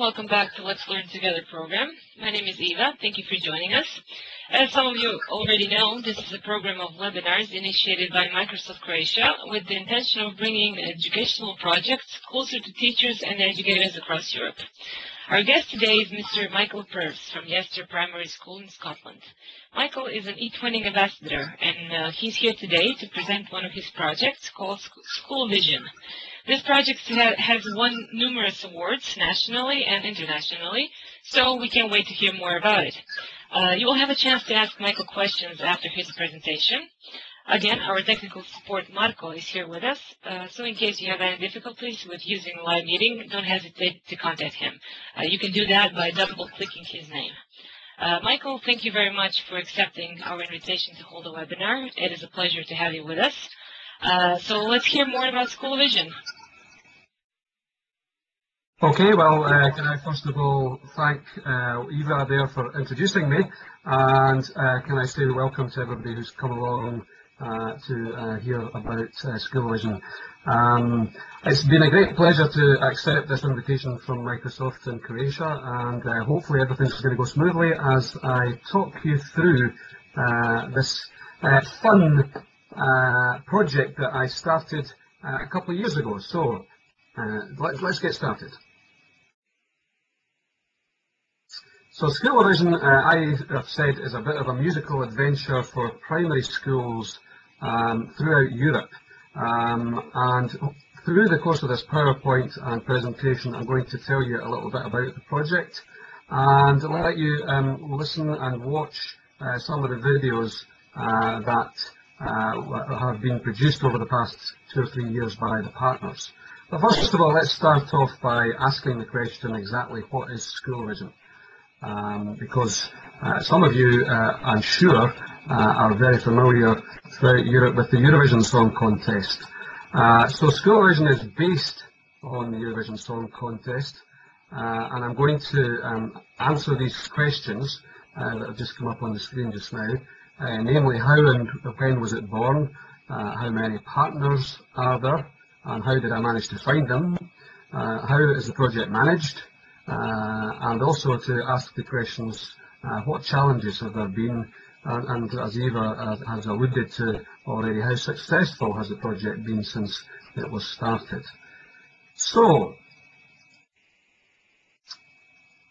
welcome back to Let's Learn Together program. My name is Eva. Thank you for joining us. As some of you already know, this is a program of webinars initiated by Microsoft Croatia with the intention of bringing educational projects closer to teachers and educators across Europe. Our guest today is Mr. Michael Purves from Yester Primary School in Scotland. Michael is an eTwinning ambassador, and he's here today to present one of his projects called Schoolovision. This project has won numerous awards nationally and internationally, so we can't wait to hear more about it. You will have a chance to ask Michael questions after his presentation. Again, our technical support Marco is here with us, so in case you have any difficulties with using live meeting, don't hesitate to contact him. You can do that by double-clicking his name. Michael, thank you very much for accepting our invitation to hold a webinar. It is a pleasure to have you with us. So let's hear more about Schoolovision. Okay, well, can I first of all thank Eva there for introducing me, and can I say welcome to everybody who's come along to hear about Schoolovision. It's been a great pleasure to accept this invitation from Microsoft in Croatia, and hopefully everything's going to go smoothly as I talk you through this fun project that I started a couple of years ago. So let's get started. So Schoolovision, I have said, is a bit of a musical adventure for primary schools throughout Europe. And through the course of this PowerPoint and presentation, I'm going to tell you a little bit about the project and let you listen and watch some of the videos that have been produced over the past 2 or 3 years by the partners. But first of all, let's start off by asking the question exactly what is Schoolovision? Because some of you, I'm sure, are very familiar throughout Europe with the Eurovision Song Contest. So Schoolovision is based on the Eurovision Song Contest, and I'm going to answer these questions that have just come up on the screen just now, namely how and when was it born, how many partners are there, and how did I manage to find them, how is the project managed, and also to ask the questions, what challenges have there been, and as Eva has alluded to already, how successful has the project been since it was started. So,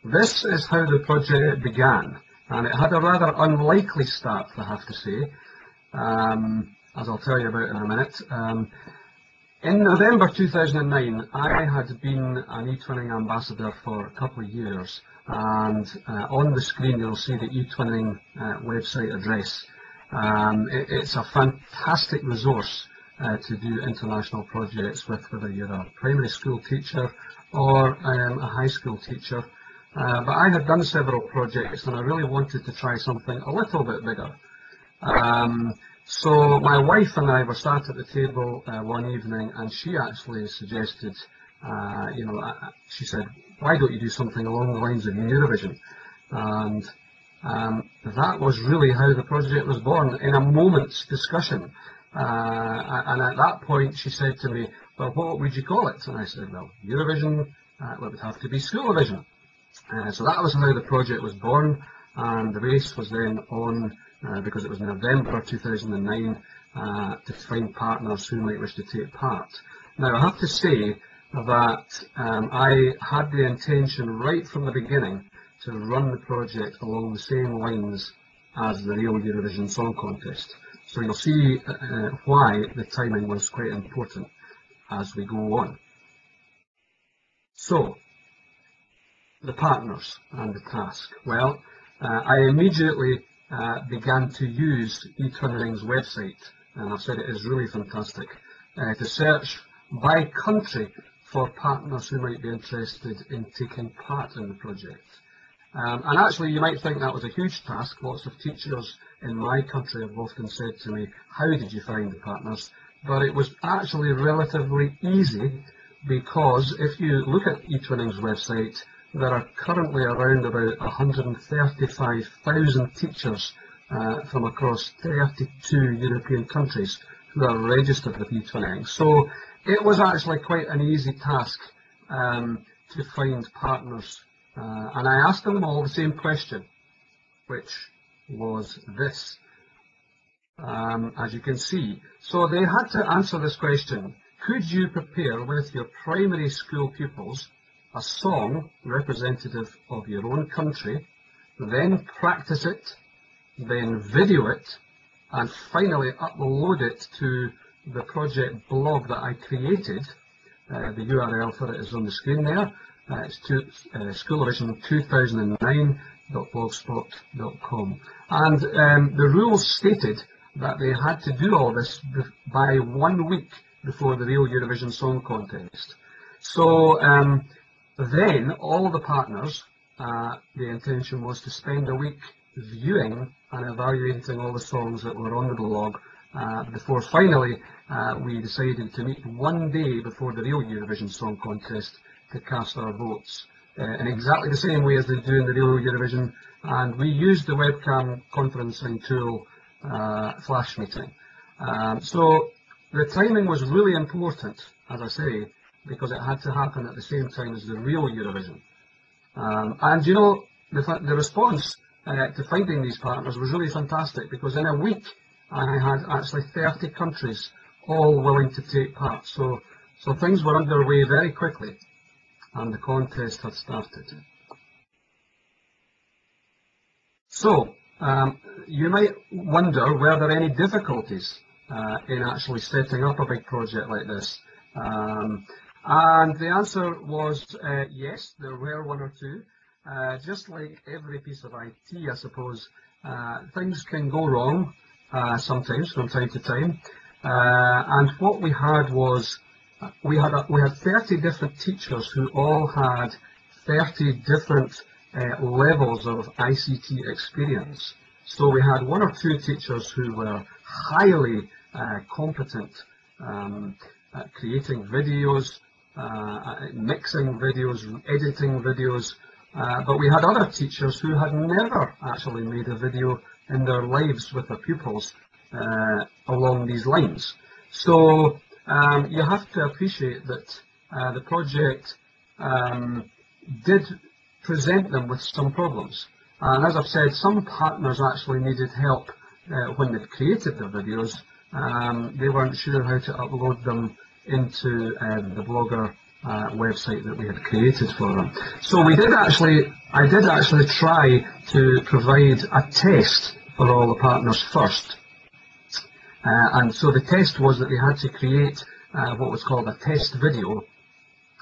this is how the project began, and it had a rather unlikely start, I have to say, as I'll tell you about in a minute. In November 2009, I had been an eTwinning ambassador for a couple of years, and on the screen you'll see the eTwinning website address. It's a fantastic resource to do international projects with, whether you're a primary school teacher or a high school teacher. But I had done several projects and I really wanted to try something a little bit bigger. So my wife and I were sat at the table one evening, and she actually suggested, she said, why don't you do something along the lines of Eurovision? And that was really how the project was born, in a moment's discussion. And at that point she said to me, well, what would you call it? And I said, well, Eurovision, it would have to be Schoolovision. So that was how the project was born, and the race was then on, because it was November 2009, to find partners who might wish to take part. Now, I have to say that I had the intention right from the beginning to run the project along the same lines as the real Eurovision Song Contest. So you'll see why the timing was quite important as we go on. So, the partners and the task. Well, I immediately began to use eTwinning's website, and I've said it is really fantastic, to search by country for partners who might be interested in taking part in the project. And actually you might think that was a huge task. Lots of teachers in my country have often said to me, how did you find the partners? But it was actually relatively easy, because if you look at eTwinning's website, there are currently around about 135,000 teachers from across 32 European countries who are registered with eTwinning. So it was actually quite an easy task to find partners And I asked them all the same question, which was this, as you can see. So they had to answer this question: could you prepare with your primary school pupils a song representative of your own country, then practice it, then video it, and finally upload it to the project blog that I created? The URL for it is on the screen there. It's schoolovision2009.blogspot.com. And the rules stated that they had to do all this by 1 week before the real Eurovision Song Contest. So then all the partners, the intention was to spend a week viewing and evaluating all the songs that were on the blog before finally we decided to meet 1 day before the real Eurovision Song Contest to cast our votes in exactly the same way as they do in the real Eurovision, and we used the webcam conferencing tool FlashMeeting. So the timing was really important, as I say, because it had to happen at the same time as the real Eurovision. And you know, the response to finding these partners was really fantastic, because in a week I had actually 30 countries all willing to take part. So things were underway very quickly, and the contest had started. So you might wonder, were there any difficulties in actually setting up a big project like this? And the answer was yes, there were one or two. Just like every piece of IT, I suppose, things can go wrong sometimes, from time to time. And what we had was, we had 30 different teachers who all had 30 different levels of ICT experience. So we had one or two teachers who were highly competent at creating videos, mixing videos, editing videos, but we had other teachers who had never actually made a video in their lives with their pupils along these lines. So you have to appreciate that the project did present them with some problems. And as I've said, some partners actually needed help when they created their videos. They weren't sure how to upload them into the Blogger website that we had created for them. So I did actually try to provide a test for all the partners first. And so the test was that they had to create what was called a test video,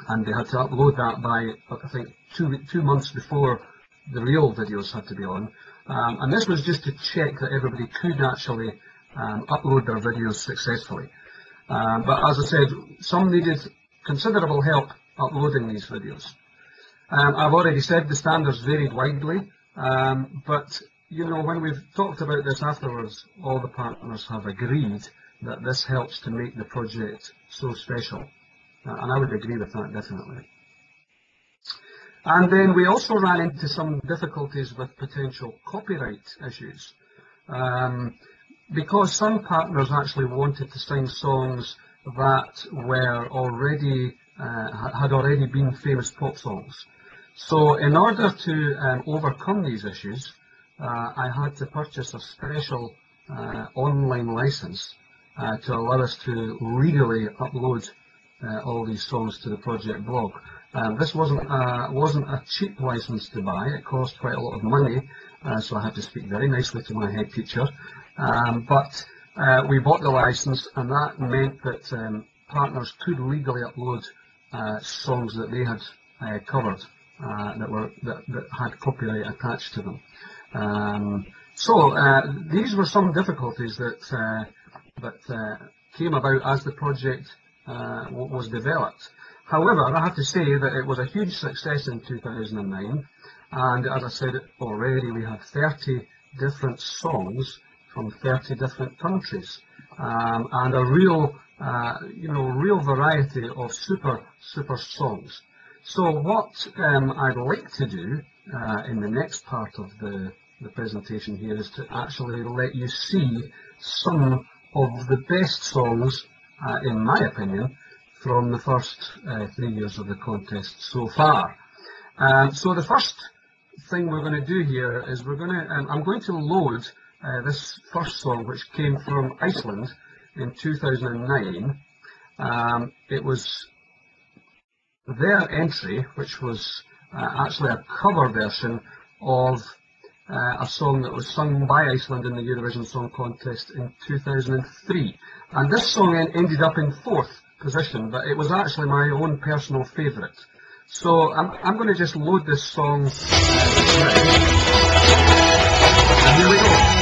and they had to upload that by, I think, 2 months before the real videos had to be on. And this was just to check that everybody could actually upload their videos successfully. But as I said, some needed considerable help uploading these videos. I've already said the standards varied widely, but you know, when we've talked about this afterwards, all the partners have agreed that this helps to make the project so special. And I would agree with that, definitely. And then we also ran into some difficulties with potential copyright issues. Because some partners actually wanted to sing songs that were already, had already been famous pop songs. So in order to overcome these issues, I had to purchase a special online license to allow us to legally upload all these songs to the project blog. This wasn't a cheap license to buy. It cost quite a lot of money, so I had to speak very nicely to my head teacher. But we bought the license, and that meant that partners could legally upload songs that they had covered that had copyright attached to them. So these were some difficulties that came about as the project was developed. However, I have to say that it was a huge success in 2009, and as I said already, we had 30 different songs from 30 different countries, and a real, real variety of super songs. So what I'd like to do in the next part of the presentation here is to actually let you see some of the best songs, in my opinion, from the first 3 years of the contest so far. So the first thing we're going to do here is I'm going to load this first song, which came from Iceland in 2009. It was their entry, which was actually a cover version of a song that was sung by Iceland in the Eurovision Song Contest in 2003. And this song ended up in 4th position, but it was actually my own personal favourite. So I'm going to just load this song. And here we go.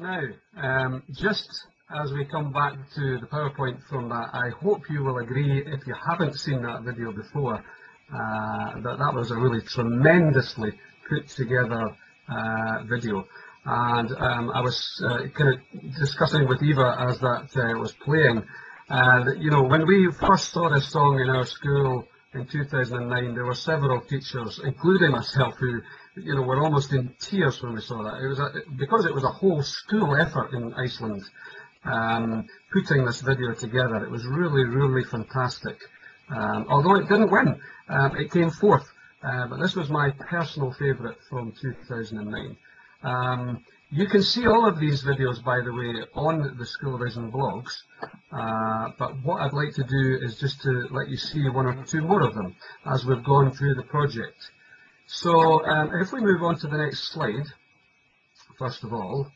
Now, just as we come back to the PowerPoint from that, I hope you will agree, if you haven't seen that video before, that was a really tremendously put together video. And I was kind of discussing with Eva as that was playing, that, you know, when we first saw this song in our school in 2009, there were several teachers, including myself, who, you know, were almost in tears when we saw that. It was because it was a whole school effort in Iceland putting this video together. It was really, really fantastic. Although it didn't win, it came 4th. But this was my personal favourite from 2009. You can see all of these videos, by the way, on the Schoolovision blogs. But what I'd like to do is just to let you see one or two more of them as we've gone through the project. So if we move on to the next slide, first of all.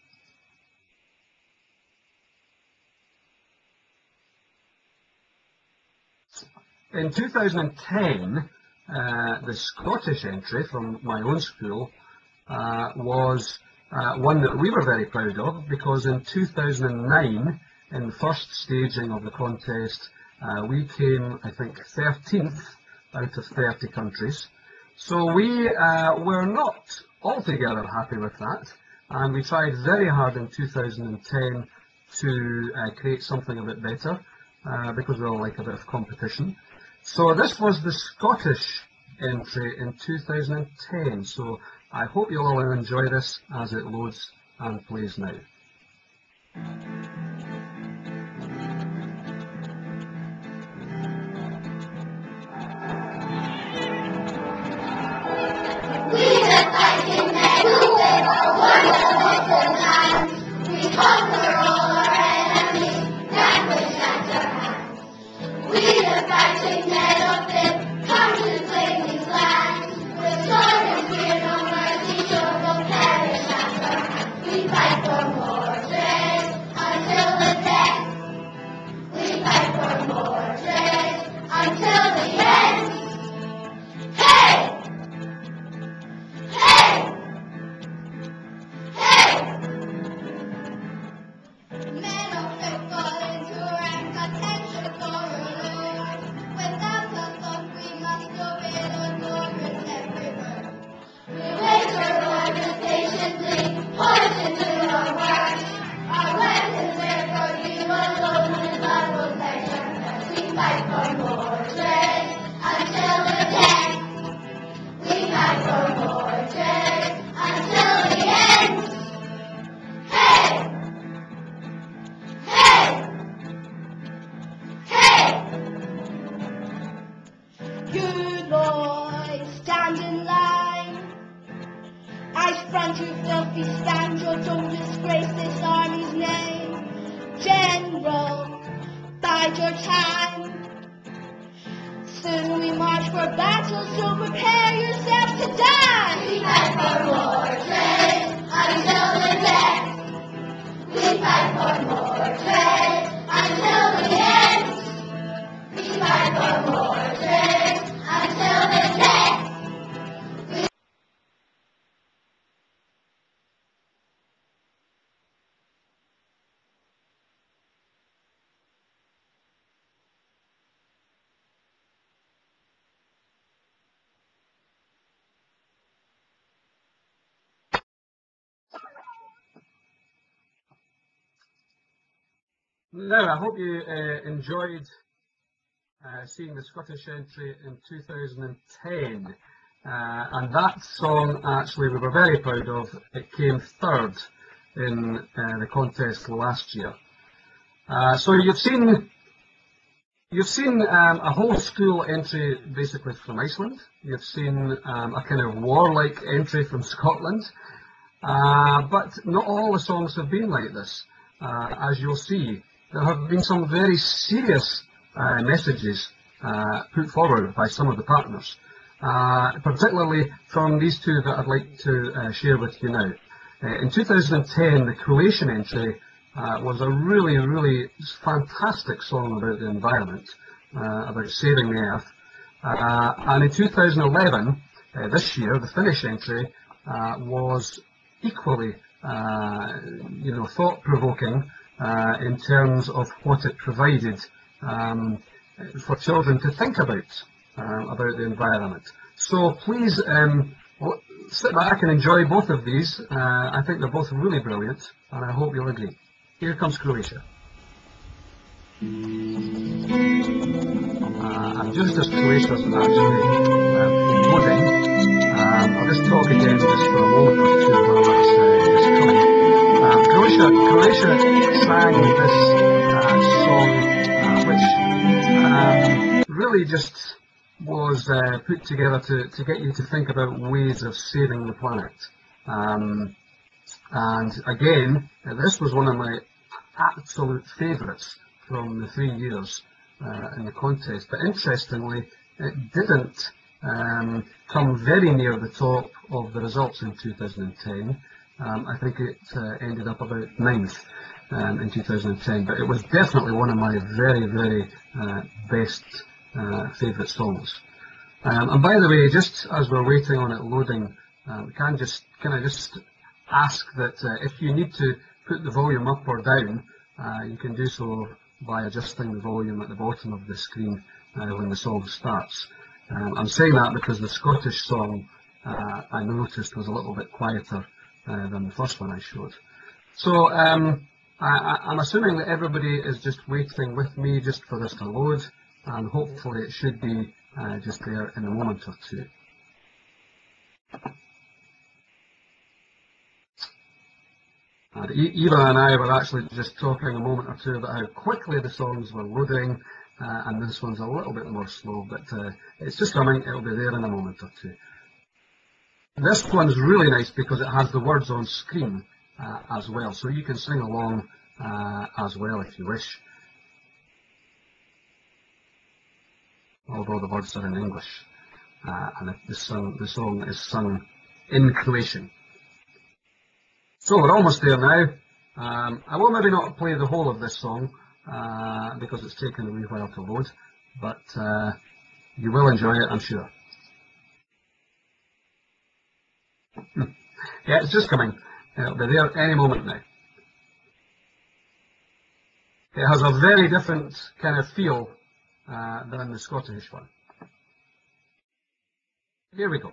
In 2010, the Scottish entry from my own school was one that we were very proud of, because in 2009, in the first staging of the contest, We came, I think, 13th out of 30 countries. So we were not altogether happy with that, and we tried very hard in 2010 to create something a bit better, because we all like a bit of competition. So this was the Scottish entry in 2010, so I hope you'll all enjoy this as it loads and plays now. We the fighting men who live a wonderful land. We conquer all our enemies, that which at our hands. We the fighting men of this come to claim these lands. With sword and spear, no mercy shown, will perish at our hands. We fight for more trade until the death. We fight for more trade until the end. Hey! Good boys, stand in line. I sprung to filthy scoundrel, don't disgrace this army's name. General, bide your time. Soon we march for battle, so prepare yourselves to die. We fight for more trade until the death. We fight for more trade until the end. We fight for more trade until the death. Now, I hope you enjoyed seeing the Scottish entry in 2010. And that song, actually, we were very proud of. It came third in the contest last year. So you've seen a whole school entry basically from Iceland. You've seen a kind of warlike entry from Scotland. But not all the songs have been like this. As you'll see, there have been some very serious messages put forward by some of the partners, particularly from these two that I'd like to share with you now. In 2010, the Croatian entry was a really, really fantastic song about the environment, about saving the earth. And in 2011, this year, the Finnish entry was equally, thought-provoking in terms of what it provided for children to think about the environment. So please sit back and enjoy both of these. I think they're both really brilliant, and I hope you'll agree. Here comes Croatia. And just as Croatia's actually loading, I'll just talk again just for a moment or two while that's coming. Croatia sang this song, which really just was put together to get you to think about ways of saving the planet. And again, this was one of my absolute favourites from the 3 years in the contest. But interestingly, it didn't come very near the top of the results in 2010. I think it ended up about 9th in 2010, but it was definitely one of my very, very best favourite songs. And by the way, just as we're waiting on it loading, can I just ask that if you need to put the volume up or down, you can do so by adjusting the volume at the bottom of the screen when the song starts. I'm saying that because the Scottish song I noticed was a little bit quieter than the first one I showed. So I'm assuming that everybody is just waiting with me just for this to load, and hopefully it should be just there in a moment or two. And Eva and I were actually just talking a moment or two about how quickly the songs were loading, and this one's a little bit more slow, but it's just coming, it'll be there in a moment or two. This one's really nice because it has the words on screen as well, so you can sing along as well if you wish, although the words are in English, and the song is sung in Croatian. So we're almost there now. I will maybe not play the whole of this song because it's taken a wee while to load, but you will enjoy it, I'm sure. Yeah, it's just coming. It'll be there any moment now. It has a very different kind of feel than the Scottish one. Here we go.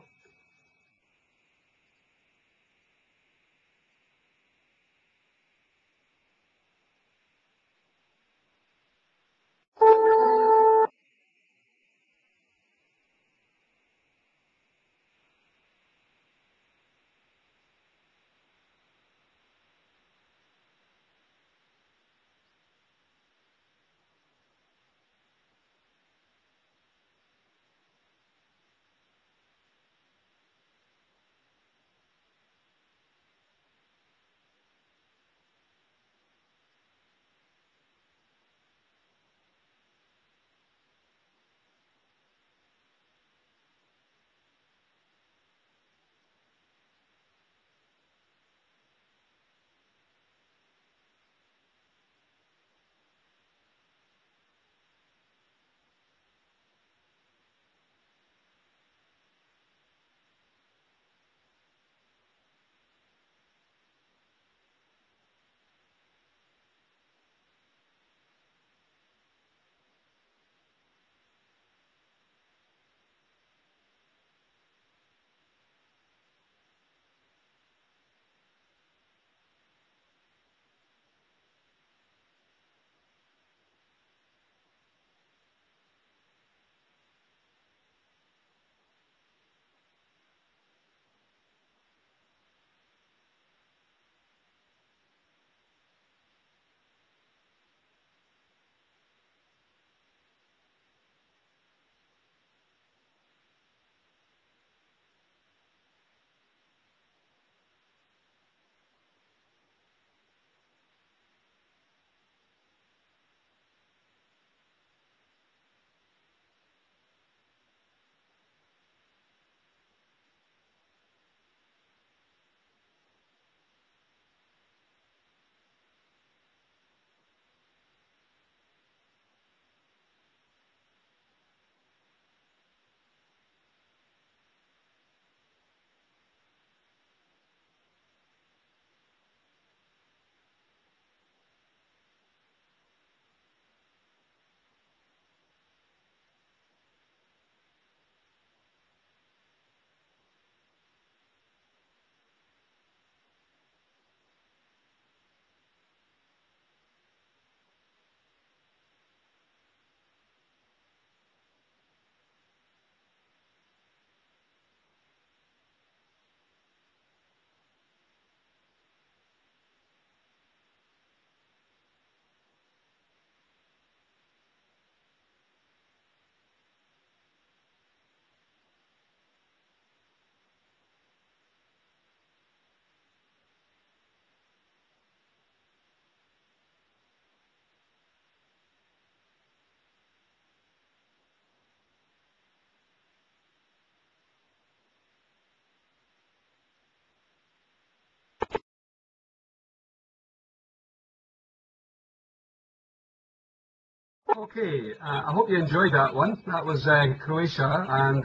Okay, I hope you enjoyed that one. That was Croatia, and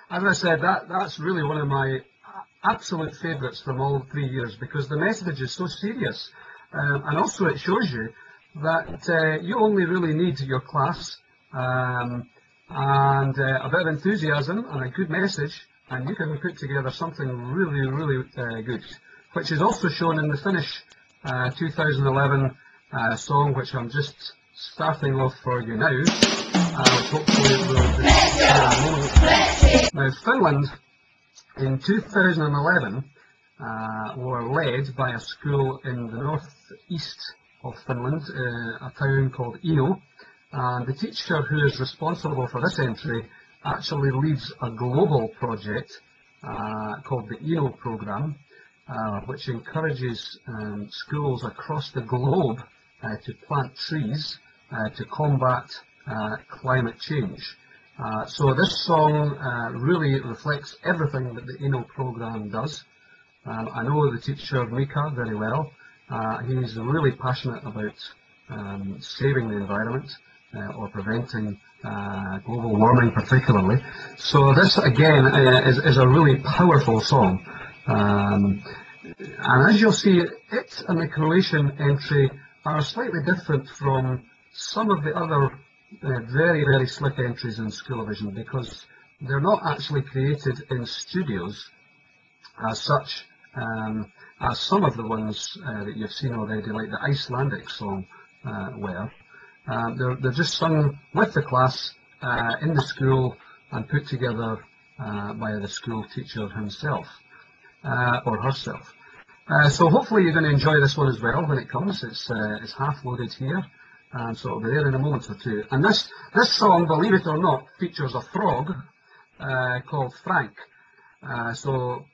as I said, that's really one of my absolute favourites from all 3 years because the message is so serious, and also it shows you that you only really need your class and a bit of enthusiasm and a good message, and you can put together something really, really good, which is also shown in the Finnish 2011 song, which I'm just starting off for you now, which hopefully will just hear in a moment. Now, Finland in 2011 were led by a school in the northeast of Finland, a town called Ino, and the teacher who is responsible for this entry actually leads a global project called the Ino program, which encourages schools across the globe to plant trees to combat climate change. So this song really reflects everything that the Ino program does. I know the teacher Mika very well. He's really passionate about saving the environment or preventing global warming particularly. So this again is a really powerful song. And as you'll see, it and the Croatian entry are slightly different from some of the other very, very slick entries in Schoolovision, because they're not actually created in studios as such, as some of the ones that you've seen already, like the Icelandic song were. They're just sung with the class in the school and put together by the school teacher himself or herself. So hopefully you're going to enjoy this one as well when it comes. It's half loaded here, so it'll be there in a moment or two. And this song, believe it or not, features a frog called Frank. So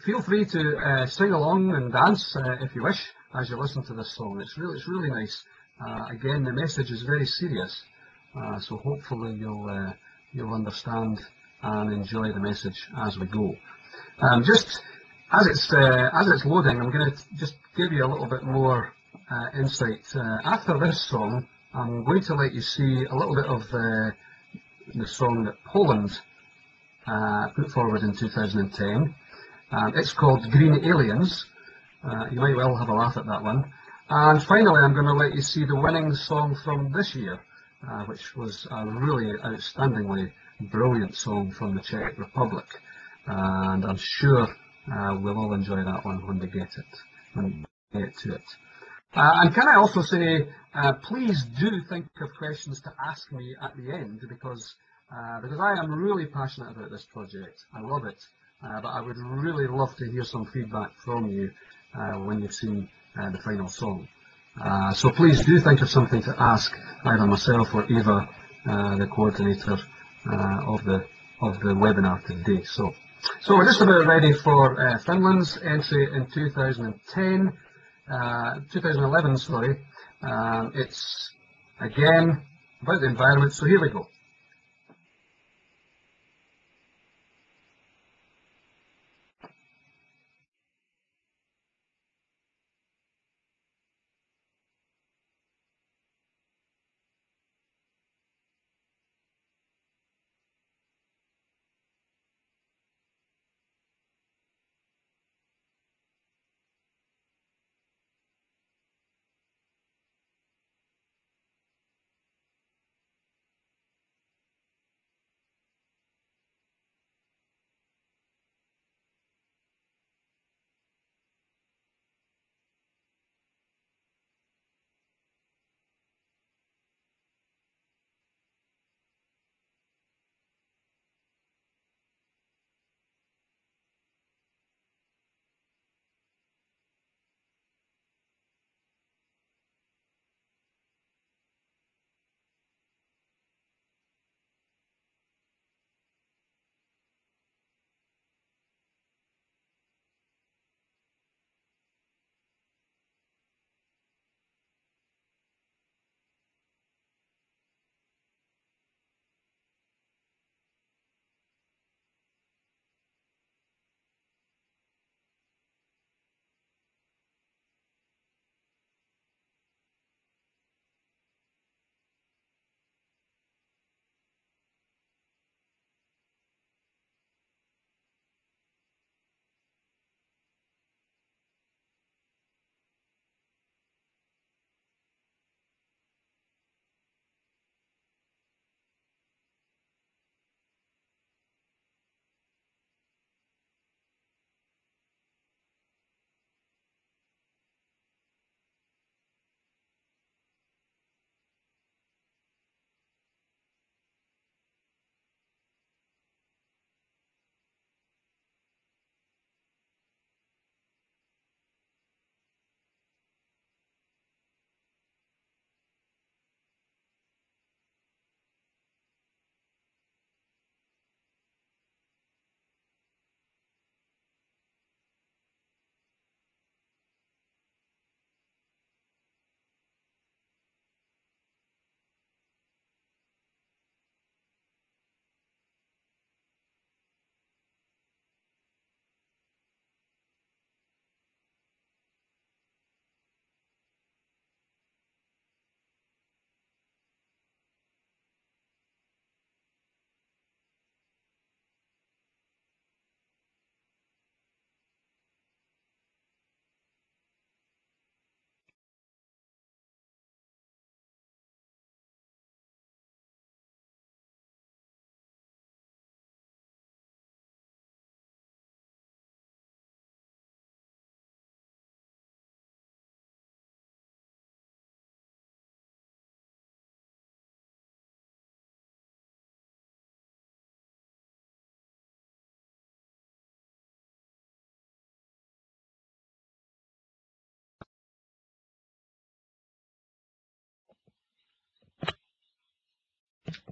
feel free to sing along and dance if you wish as you listen to this song. It's really nice. Again, the message is very serious, so hopefully you'll understand and enjoy the message as we go. Just as it's loading, I'm going to just give you a little bit more insight. After this song, I'm going to let you see a little bit of the song that Poland put forward in 2010. It's called Green Aliens. You might well have a laugh at that one. And finally, I'm going to let you see the winning song from this year, which was a really outstandingly brilliant song from the Czech Republic. And I'm sure we'll all enjoy that one when we get to it. And can I also say, please do think of questions to ask me at the end, because I am really passionate about this project. I love it, but I would really love to hear some feedback from you when you've seen the final song. So please do think of something to ask either myself or Eva, the coordinator of the webinar today. So we're just about ready for Finland's entry in 2011, sorry. It's again about the environment, so here we go.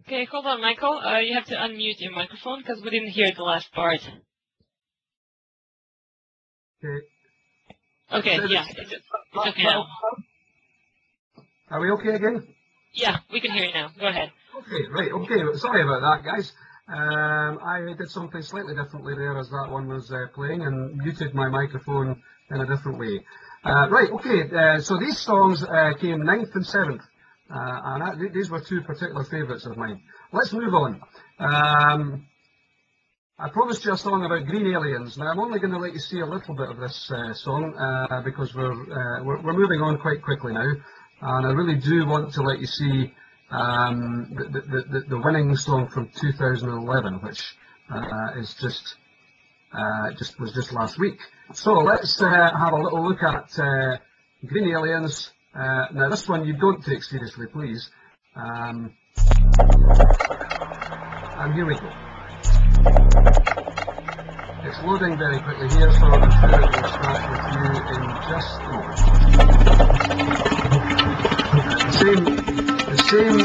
Okay, hold on, Michael. You have to unmute your microphone because we didn't hear the last part. Okay. Okay, yeah, it's okay now. Are we okay again? Yeah, we can hear you now. Go ahead. Okay, right, okay. Sorry about that, guys. I did something slightly differently there as that one was playing and muted my microphone in a different way. Right, okay, so these songs came 9th and 7th, and these were two particular favourites of mine. Let's move on. I promised you a song about green aliens. Now I'm only going to let you see a little bit of this song because we're moving on quite quickly now, and I really do want to let you see the winning song from 2011, which is was just last week. So let's have a little look at green aliens. Now this one you don't take seriously, please. And here we go. It's loading very quickly here, so I'm sure it will start with you in just a moment. The same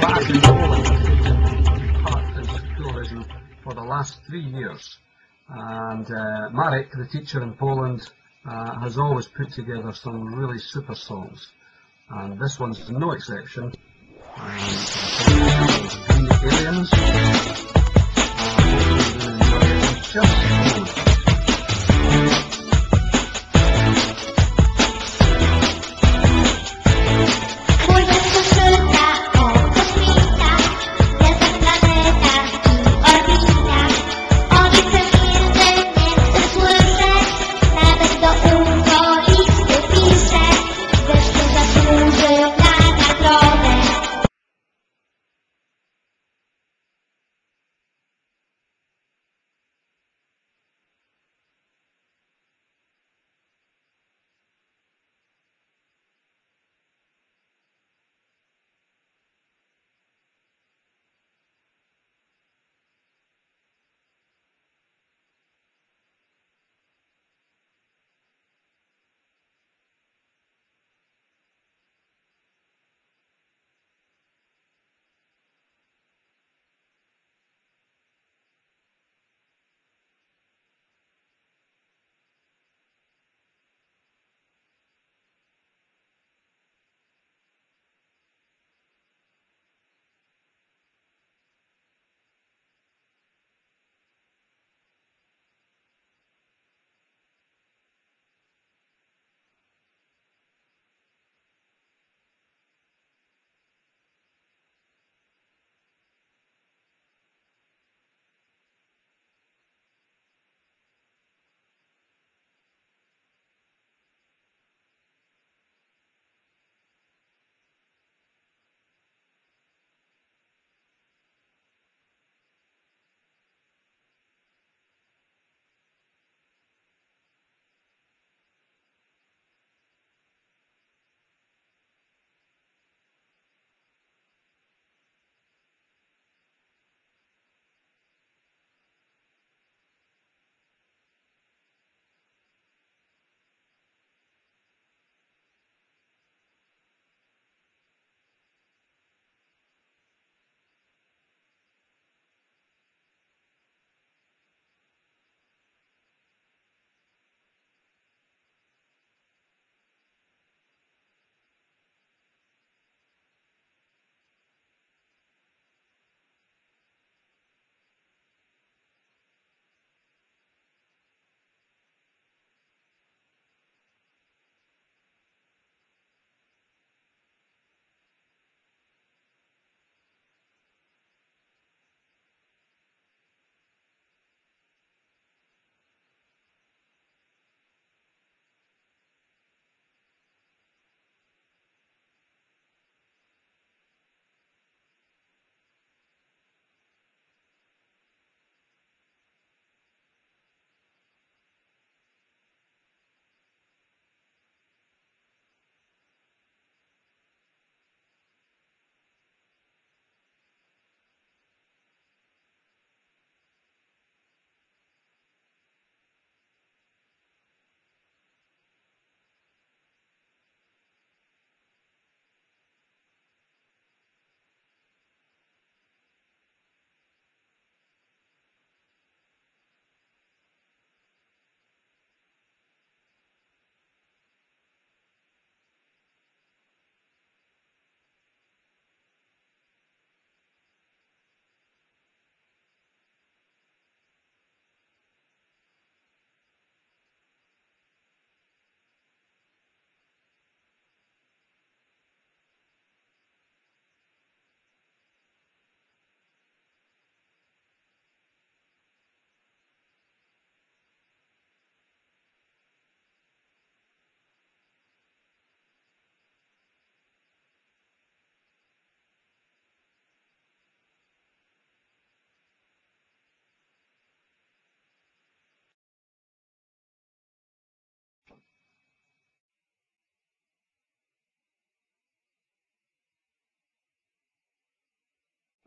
class in Poland has taken part in Schoolovision for the last 3 years. And Marek, the teacher in Poland, has always put together some really super songs. And this one's no exception. Green Aliens. Just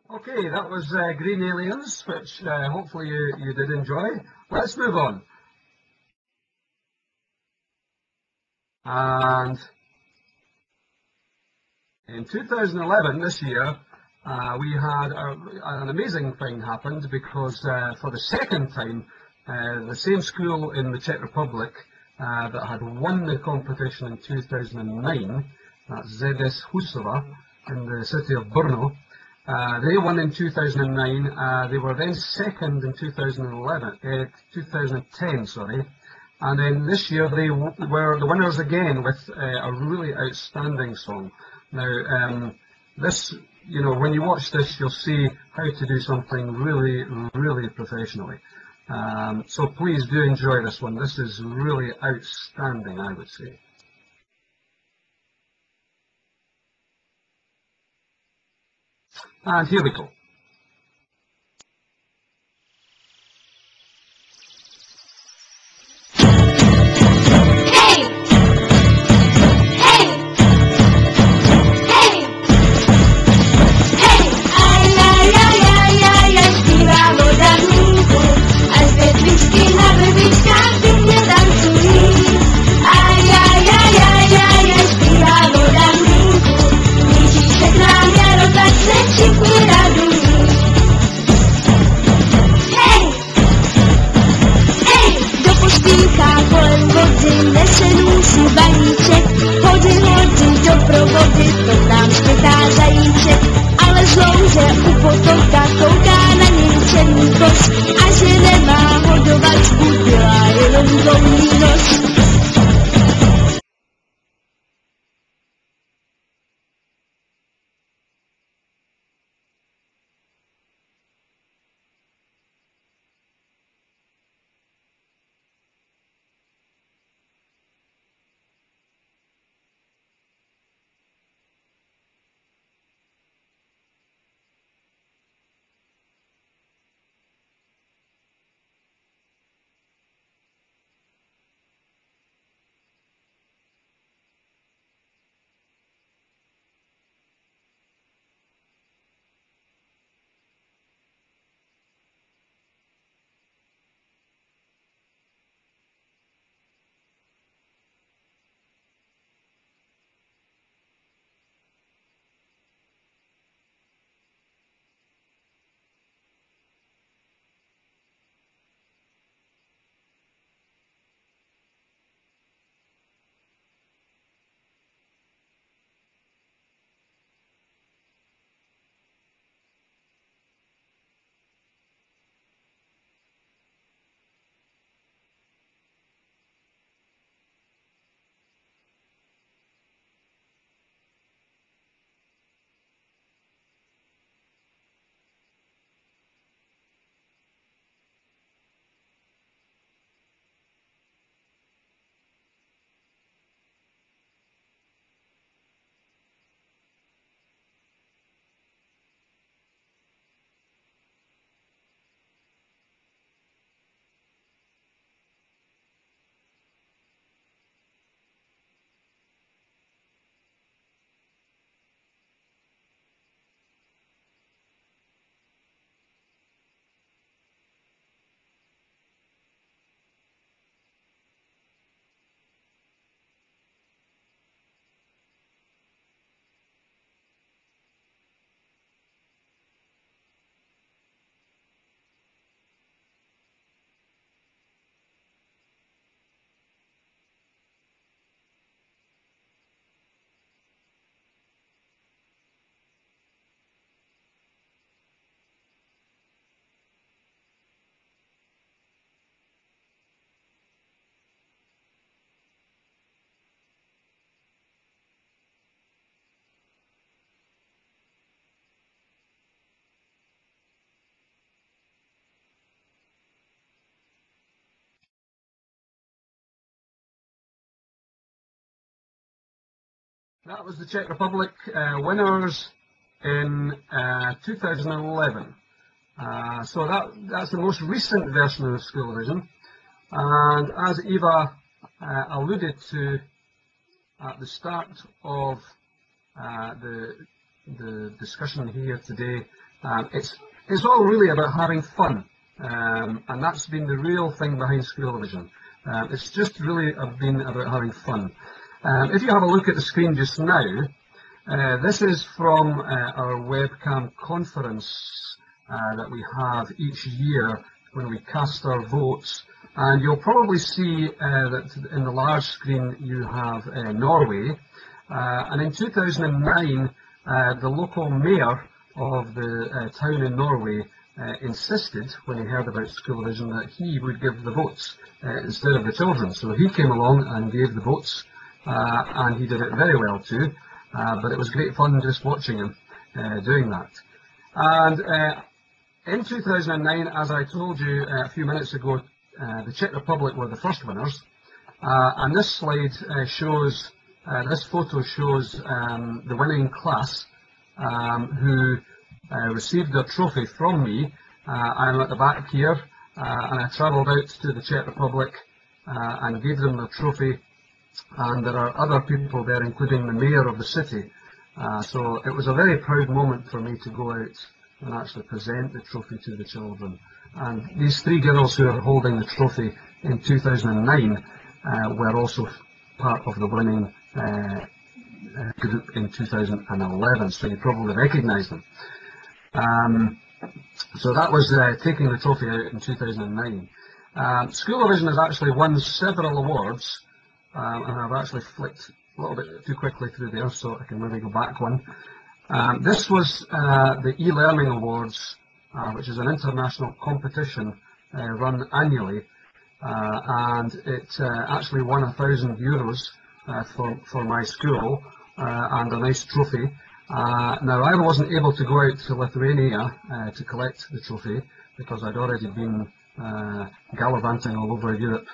Okay, that was Green Aliens, which hopefully you did enjoy. Let's move on. And in 2011, this year, we had an amazing thing happened because for the second time, the same school in the Czech Republic that had won the competition in 2009, that's ZS Husova in the city of Brno, they won in 2009. They were then second in 2010, sorry. And then this year they were the winners again with a really outstanding song. Now, this, you know, when you watch this, you'll see how to do something really, really professionally. So please do enjoy this one. This is really outstanding, I would say. And here we go. That was the Czech Republic winners in 2011. So that's the most recent version of Schoolovision. And as Eva alluded to at the start of the discussion here today, It's all really about having fun, and that's been the real thing behind Schoolovision. It's just really been about having fun. If you have a look at the screen just now, this is from our webcam conference that we have each year when we cast our votes, and you'll probably see that in the large screen you have Norway, and in 2009 the local mayor of the town in Norway insisted, when he heard about Schoolovision, that he would give the votes instead of the children. So he came along and gave the votes, and he did it very well too, but it was great fun just watching him doing that. And in 2009, as I told you a few minutes ago, the Czech Republic were the first winners, and this slide shows, this photo shows the winning class who received their trophy from me. I'm at the back here, and I travelled out to the Czech Republic and gave them the trophy, and there are other people there, including the mayor of the city. So it was a very proud moment for me to go out and actually present the trophy to the children. And these three girls who are holding the trophy in 2009 were also part of the winning group in 2011, so you probably recognise them. So that was taking the trophy out in 2009. Schoolovision has actually won several awards, and I've actually flicked a little bit too quickly through there, so I can maybe go back one. This was the eLearning Awards, which is an international competition run annually, and it actually won €1,000 for my school and a nice trophy. Now, I wasn't able to go out to Lithuania to collect the trophy because I'd already been gallivanting all over Europe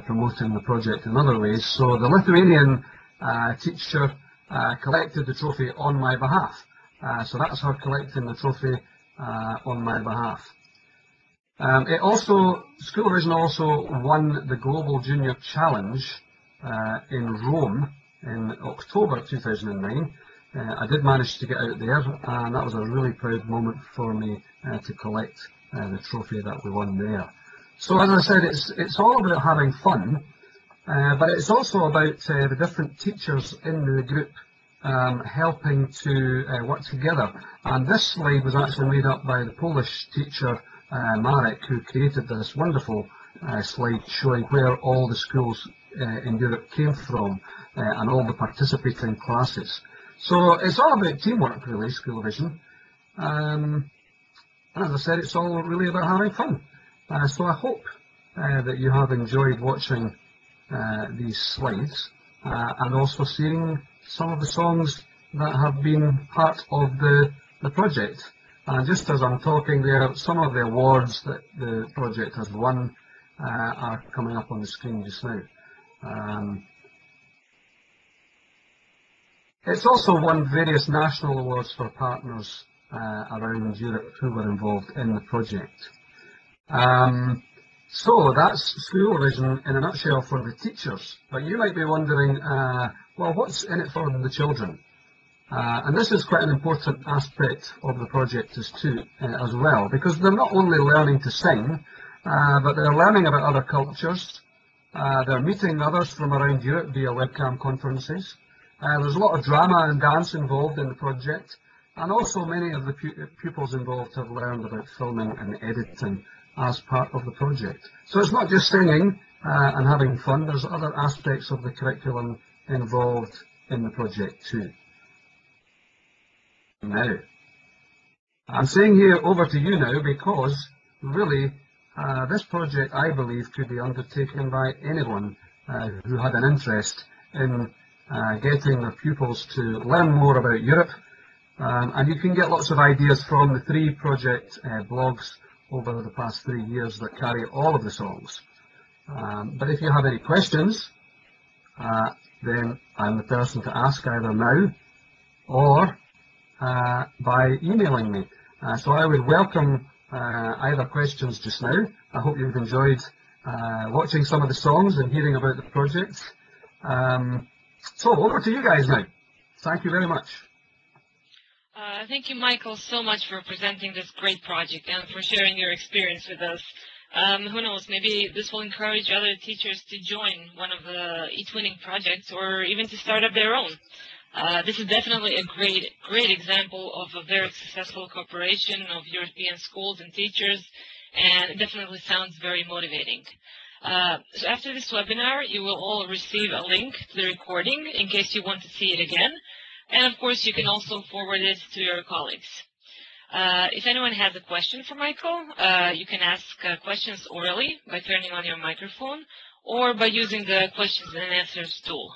promoting the project in other ways, so the Lithuanian teacher collected the trophy on my behalf. So that's her collecting the trophy on my behalf. Schoolovision also won the Global Junior Challenge in Rome in October 2009. I did manage to get out there, and that was a really proud moment for me to collect the trophy that we won there. So as I said, it's all about having fun, but it's also about the different teachers in the group helping to work together. And this slide was actually made up by the Polish teacher Marek, who created this wonderful slide showing where all the schools in Europe came from and all the participating classes. So it's all about teamwork, really, Schoolovision. And as I said, it's all really about having fun. So I hope that you have enjoyed watching these slides and also seeing some of the songs that have been part of the project. And just as I'm talking there, some of the awards that the project has won are coming up on the screen just now. It's also won various national awards for partners around Europe who were involved in the project. So that's Schoolovision in a nutshell for the teachers. But you might be wondering, well, what's in it for the children? And this is quite an important aspect of the project as well, because they're not only learning to sing, but they're learning about other cultures. They're meeting others from around Europe via webcam conferences. There's a lot of drama and dance involved in the project, and also many of the pupils involved have learned about filming and editing as part of the project. So it's not just singing and having fun, there's other aspects of the curriculum involved in the project too. Now, I'm saying here over to you now because really this project, I believe, could be undertaken by anyone who had an interest in getting their pupils to learn more about Europe, and you can get lots of ideas from the 3 project blogs over the past 3 years that carry all of the songs. But if you have any questions, then I'm the person to ask either now or by emailing me. So I would welcome either questions just now. I hope you've enjoyed watching some of the songs and hearing about the project. So over to you guys now. Thank you very much. Thank you, Michael, so much for presenting this great project and for sharing your experience with us. Who knows, maybe this will encourage other teachers to join one of the eTwinning projects or even to start up their own. This is definitely a great example of a very successful cooperation of European schools and teachers, and it definitely sounds very motivating. So after this webinar, you will all receive a link to the recording in case you want to see it again. And of course, you can also forward it to your colleagues. If anyone has a question for Michael, you can ask questions orally by turning on your microphone or by using the questions and answers tool.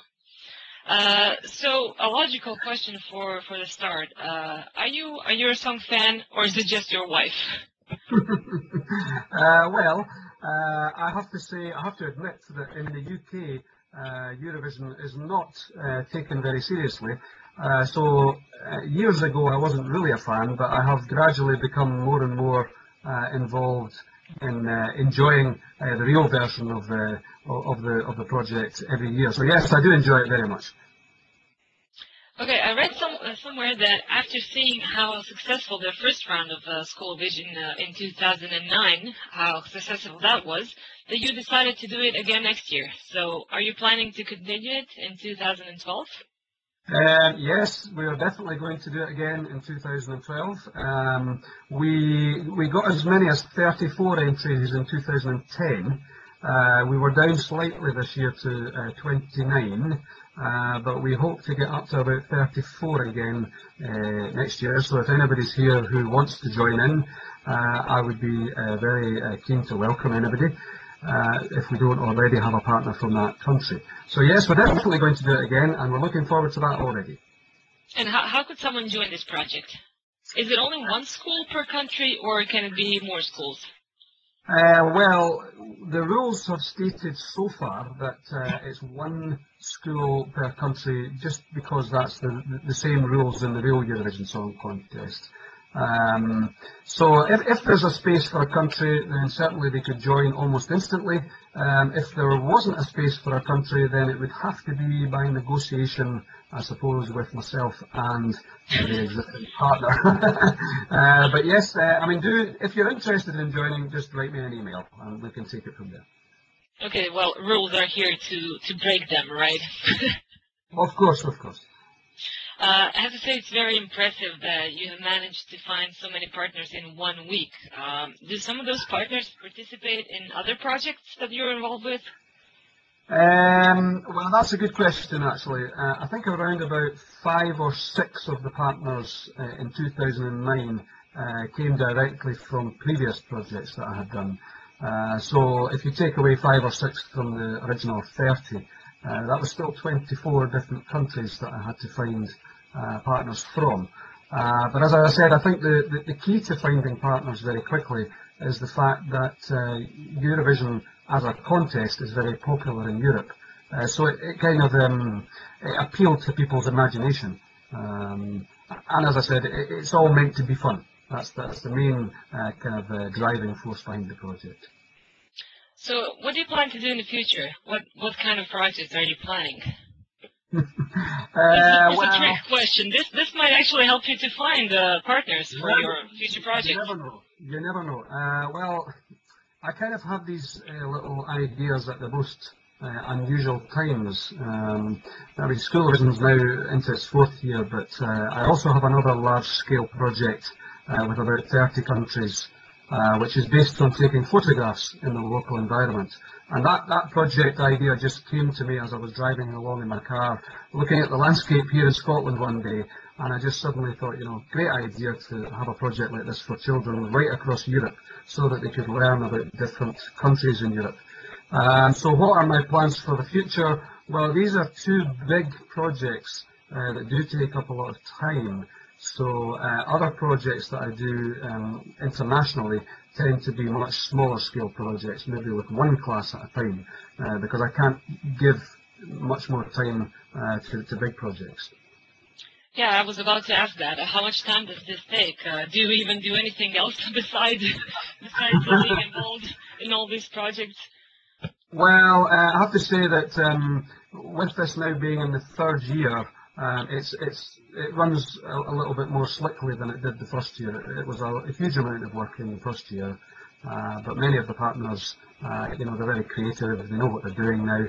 So a logical question for the start. Are you a Eurosong fan, or is it just your wife? Well, I have to admit that in the UK, Eurovision is not taken very seriously. So years ago, I wasn't really a fan, but I have gradually become more and more involved in enjoying the real version of the project every year. So yes, I do enjoy it very much. Okay, I read somewhere that after seeing how successful their first round of Schoolovision in 2009, how successful that was, that you decided to do it again next year. So are you planning to continue it in 2012? Yes, we are definitely going to do it again in 2012. We got as many as 34 entries in 2010. We were down slightly this year to 29, but we hope to get up to about 34 again next year. So if anybody's here who wants to join in, I would be very keen to welcome anybody. If we don't already have a partner from that country. So yes, we're definitely going to do it again, and we're looking forward to that already. And how could someone join this project? Is it only one school per country, or can it be more schools? Well, the rules have stated so far that it's one school per country, just because that's the same rules in the real Eurovision Song Contest. So if there's a space for a country, then certainly they could join almost instantly. If there wasn't a space for a country, then it would have to be by negotiation, I suppose, with myself and the existing partner. But yes, I mean, if you're interested in joining, just write me an email and we can take it from there. Okay, well, rules are here to break them, right? Of course, of course. I have to say it's very impressive that you have managed to find so many partners in 1 week. Do some of those partners participate in other projects that you're involved with? Well, that's a good question, actually. I think around about 5 or 6 of the partners in 2009 came directly from previous projects that I had done. So if you take away 5 or 6 from the original 30, that was still 24 different countries that I had to find partners from. But as I said, I think the key to finding partners very quickly is the fact that Eurovision as a contest is very popular in Europe. So it kind of it appealed to people's imagination. And as I said, it's all meant to be fun. That's the main kind of driving force behind the project. So what do you plan to do in the future? What kind of projects are you planning? This is a trick question. This might actually help you to find partners for your future project. You never know. You never know. Well, I kind of have these little ideas at the most unusual times. I mean, Schoolovision is now into its 4th year, but I also have another large-scale project with about 30 countries, which is based on taking photographs in the local environment. And that project idea just came to me as I was driving along in my car, looking at the landscape here in Scotland one day, and I just suddenly thought, you know, great idea to have a project like this for children right across Europe, so that they could learn about different countries in Europe. So what are my plans for the future? Well, these are 2 big projects that do take up a lot of time. So other projects that I do internationally tend to be much smaller scale projects, maybe with 1 class at a time, because I can't give much more time to big projects. Yeah, I was about to ask that. How much time does this take? Do you even do anything else besides being involved in all these projects? Well, I have to say that with this now being in the 3rd year, it runs a little bit more slickly than it did the first year. It was a huge amount of work in the first year, but many of the partners, they're very creative. They know what they're doing now,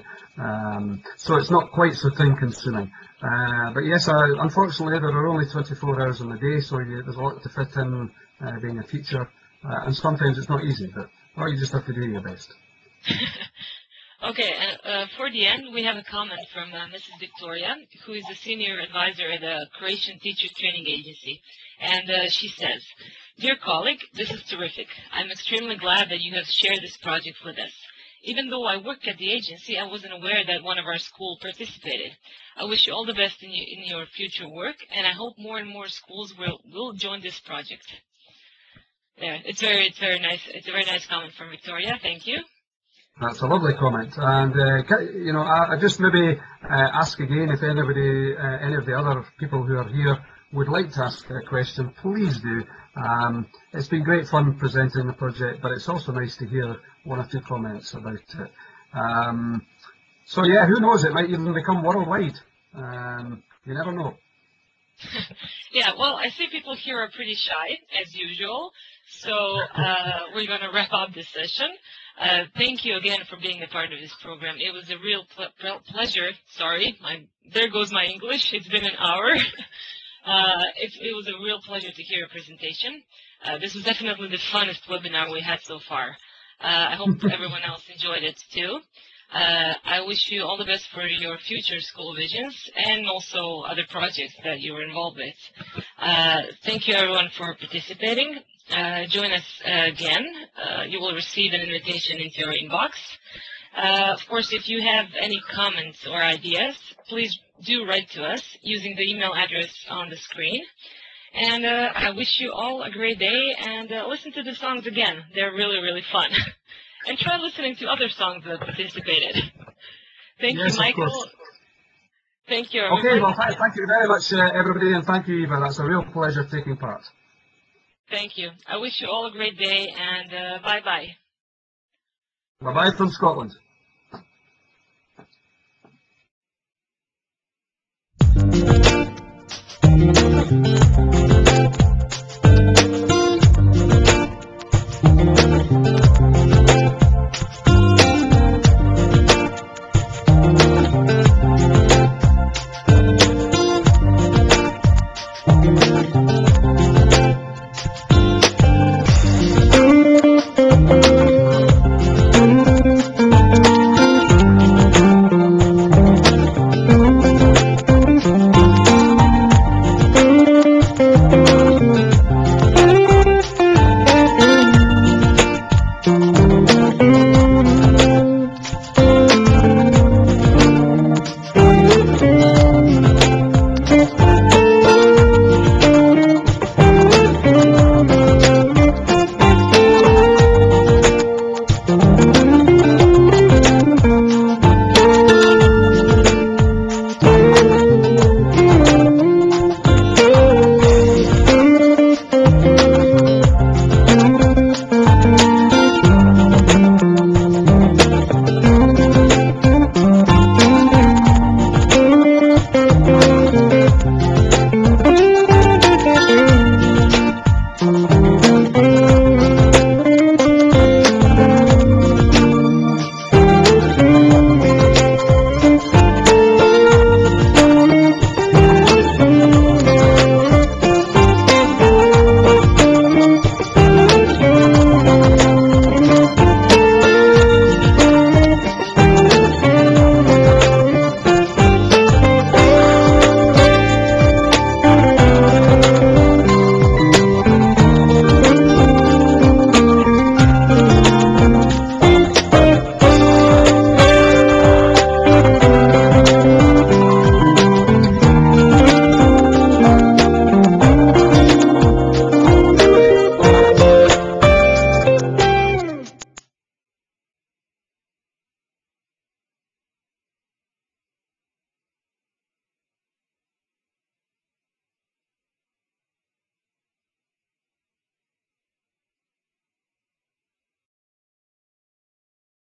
so it's not quite so time-consuming. But yes, unfortunately, there are only 24 hours in the day, so there's a lot to fit in, being a teacher, and sometimes it's not easy, but well, you just have to do your best. Okay, and for the end, we have a comment from Mrs. Victoria, who is a senior advisor at the Croatian Teacher Training Agency. And she says, "Dear colleague, this is terrific. I'm extremely glad that you have shared this project with us. Even though I work at the agency, I wasn't aware that one of our schools participated. I wish you all the best in your future work, and I hope more and more schools will join this project." Yeah, it's very nice. It's a very nice comment from Victoria. Thank you. That's a lovely comment, and I just maybe ask again if anybody, any of the other people who are here would like to ask a question, please do. It's been great fun presenting the project, but it's also nice to hear one or two comments about it. So yeah, who knows? It might even become worldwide. You never know. Yeah, well, I see people here are pretty shy, as usual, so we're going to wrap up this session. Thank you again for being a part of this program. It was a real pleasure. Sorry, there goes my English. It's been an hour. It was a real pleasure to hear a presentation. This was definitely the funnest webinar we had so far. I hope everyone else enjoyed it too. I wish you all the best for your future Schoolovisions and also other projects that you're involved with. Thank you everyone for participating. Join us again. You will receive an invitation into your inbox. Of course, if you have any comments or ideas, please do write to us using the email address on the screen. And I wish you all a great day, and listen to the songs again. They're really, really fun. And try listening to other songs that participated. Thank you, Michael. Thank you, everybody. Okay, well, thank you very much, everybody, and thank you, Eva. That's a real pleasure taking part. Thank you. I wish you all a great day, and bye-bye. Bye-bye from Scotland.